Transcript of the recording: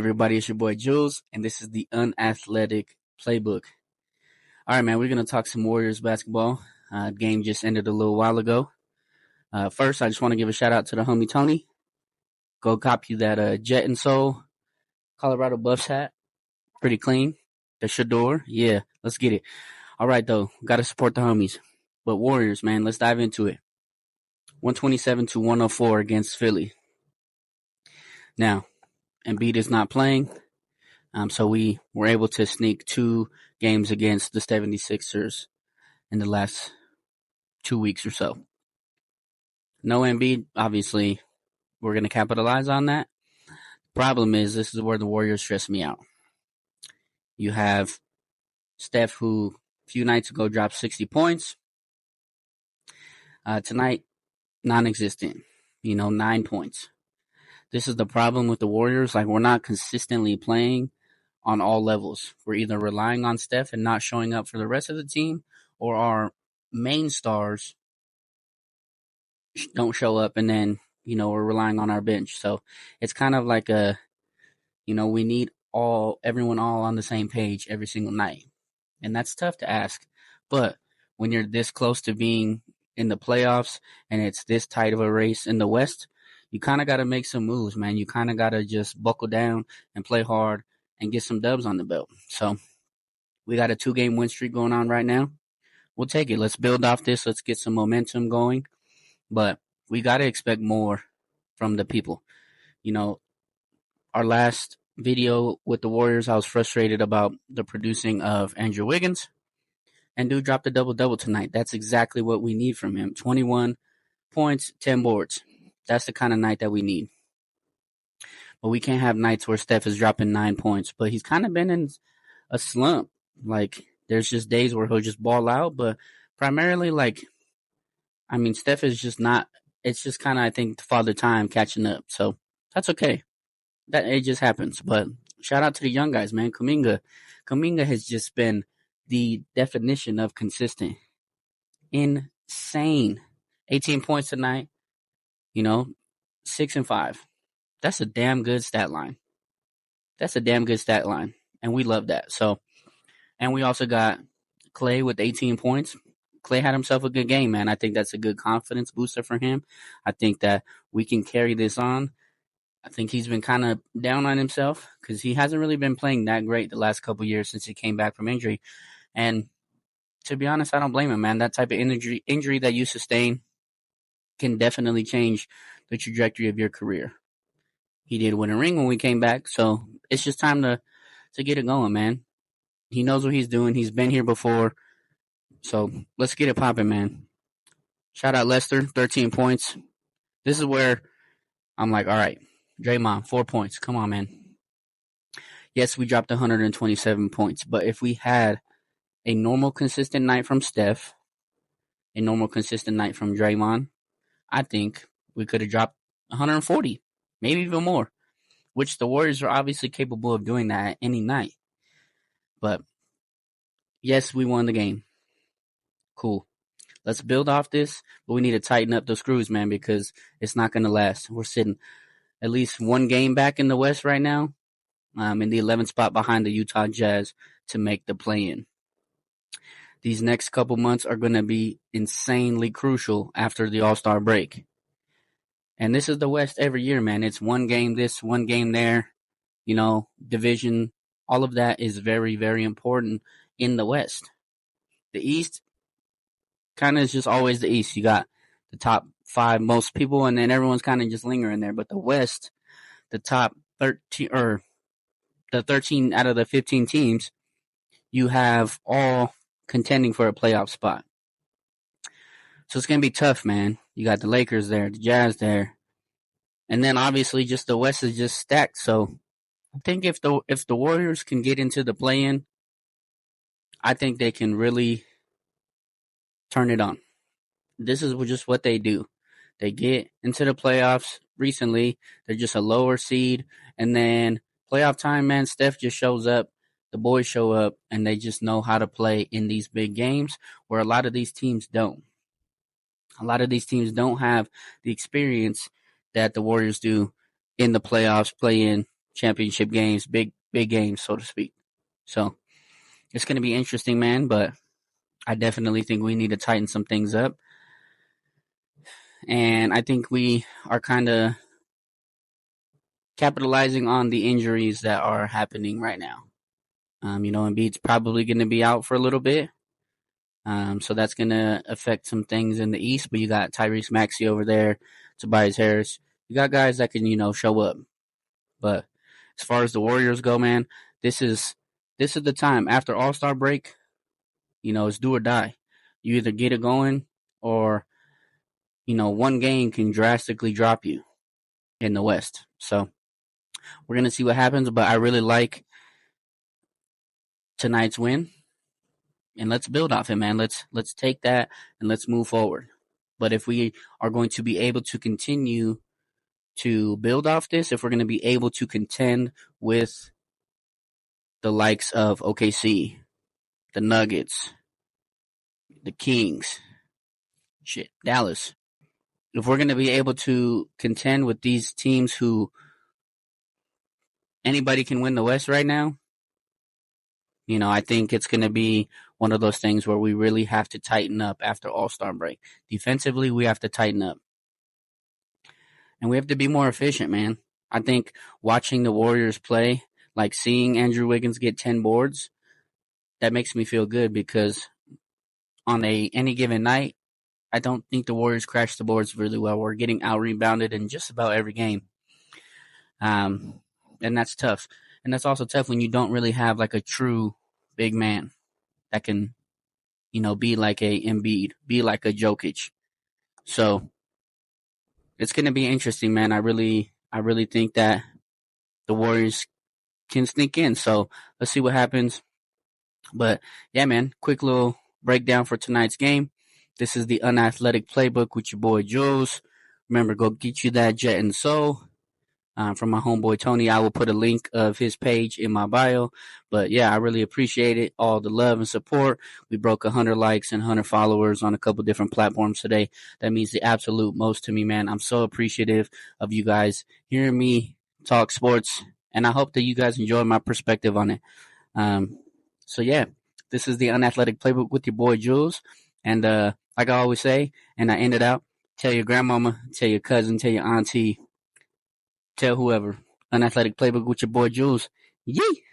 everybody, it's your boy Jules, and this is the Unathletic Playbook. All right, man, we're going to talk some Warriors basketball. Game just ended a little while ago. First, I just want to give a shout out to the homie Tony. Go copy that Jet and Soul Colorado Buffs hat. Pretty clean. The Shador. Yeah, let's get it. All right, though, got to support the homies. But Warriors, man, let's dive into it. 127-104 against Philly. Now, Embiid is not playing. So we were able to sneak 2 games against the 76ers in the last 2 weeks or so. No Embiid, obviously, we're going to capitalize on that. Problem is, this is where the Warriors stress me out. You have Steph, who a few nights ago dropped 60 points. Tonight, non-existent. 9 points. This is the problem with the Warriors. We're not consistently playing on all levels. We're either relying on Steph and not showing up for the rest of the team, or our main stars don't show up, and then, we're relying on our bench. So it's kind of like we need everyone all on the same page every single night. And that's tough to ask. But when you're this close to being in the playoffs and it's this tight of a race in the West, you kind of got to make some moves, man. You kind of got to just buckle down and play hard and get some dubs on the belt. So we got a 2-game win streak going on right now. We'll take it. Let's build off this. Let's get some momentum going. But we got to expect more from the people. Our last video with the Warriors, I was frustrated about the producing of Andrew Wiggins. And dude dropped a double-double tonight. That's exactly what we need from him. 21 points, 10 boards. That's the kind of night that we need. But we can't have nights where Steph is dropping 9 points. But he's kind of been in a slump. There's just days where he'll just ball out. But primarily, Steph is just not. It's just kind of, I think, Father Time catching up. So that's okay. It just happens. But shout out to the young guys, man. Kuminga has just been the definition of consistent. Insane. 18 points tonight. 6 and 5. That's a damn good stat line. And we love that. So, and we also got Clay with 18 points. Clay had himself a good game, man. I think that's a good confidence booster for him. I think that we can carry this on. I think he's been kind of down on himself because he hasn't really been playing that great the last couple years since he came back from injury. And to be honest, I don't blame him, man. That type of injury that you sustain can definitely change the trajectory of your career. He did win a ring when we came back, so it's just time to get it going, man. He knows what he's doing. He's been here before. So let's get it popping, man. Shout out Lester, 13 points. This is where I'm like, all right, Draymond, 4 points. Come on, man. Yes, we dropped 127 points, but if we had a normal, consistent night from Steph, a normal, consistent night from Draymond, I think we could have dropped 140, maybe even more, which the Warriors are obviously capable of doing that any night. But yes, we won the game. Cool. Let's build off this, but we need to tighten up the screws, man, because it's not going to last. We're sitting at least 1 game back in the West right now, in the 11th spot behind the Utah Jazz to make the play-in. These next couple months are going to be insanely crucial after the All-Star break. And this is the West every year, man. It's 1 game this, 1 game there, division. All of that is very, very important in the West. The East kind of is just always the East. You got the top 5 most people, and then everyone's kind of just lingering there. But the West, the top 13, or the 13 out of the 15 teams, you have all contending for a playoff spot. So it's going to be tough, man. You got the Lakers there, the Jazz there. And then obviously just the West is just stacked. So I think if the Warriors can get into the play-in, I think they can really turn it on. This is just what they do. They get into the playoffs recently. They're just a lower seed. And then playoff time, man, Steph just shows up. The boys show up, and they just know how to play in these big games where a lot of these teams don't. A lot of these teams don't have the experience that the Warriors do in the playoffs, play-in, championship games, big games, so to speak. So it's going to be interesting, man. But I definitely think we need to tighten some things up, and I think we are kind of capitalizing on the injuries that are happening right now. Embiid's probably going to be out for a little bit. So that's going to affect some things in the East, but you got Tyrese Maxey over there, Tobias Harris. You got guys that can, show up. But as far as the Warriors go, man, this is the time after All-Star break. It's do or die. You either get it going, or one game can drastically drop you in the West. So we're gonna see what happens. But I really like tonight's win, and let's build off it, man. Let's take that and let's move forward. But if we are going to be able to continue to build off this, if we're going to be able to contend with the likes of OKC, the Nuggets, the Kings, Dallas, if we're going to be able to contend with these teams who anybody can win the West right now, I think it's going to be one of those things where we really have to tighten up after All-Star break. Defensively, we have to tighten up. And we have to be more efficient, man. I think watching the Warriors play, like seeing Andrew Wiggins get 10 boards, that makes me feel good, because on any given night, I don't think the Warriors crash the boards really well. We're getting out-rebounded in just about every game. And that's tough. And that's also tough when you don't really have like a true big man that can, be like a Embiid, be like a Jokic. So it's going to be interesting, man. I really think that the Warriors can sneak in. So let's see what happens. But yeah, man, quick little breakdown for tonight's game. This is the Unathletic Playbook with your boy Jules. Remember, go get you that Jet and Soul. From my homeboy Tony, I will put a link of his page in my bio. But yeah, I really appreciate it, all the love and support. We broke 100 likes and 100 followers on a couple different platforms today. That means the absolute most to me, man. I'm so appreciative of you guys hearing me talk sports, and I hope that you guys enjoy my perspective on it. So yeah, this is the Unathletic Playbook with your boy Jules. And like I always say, and I end it out, tell your grandmama, tell your cousin, tell your auntie, tell whoever. Unathletic Playbook with your boy Jules. Yee!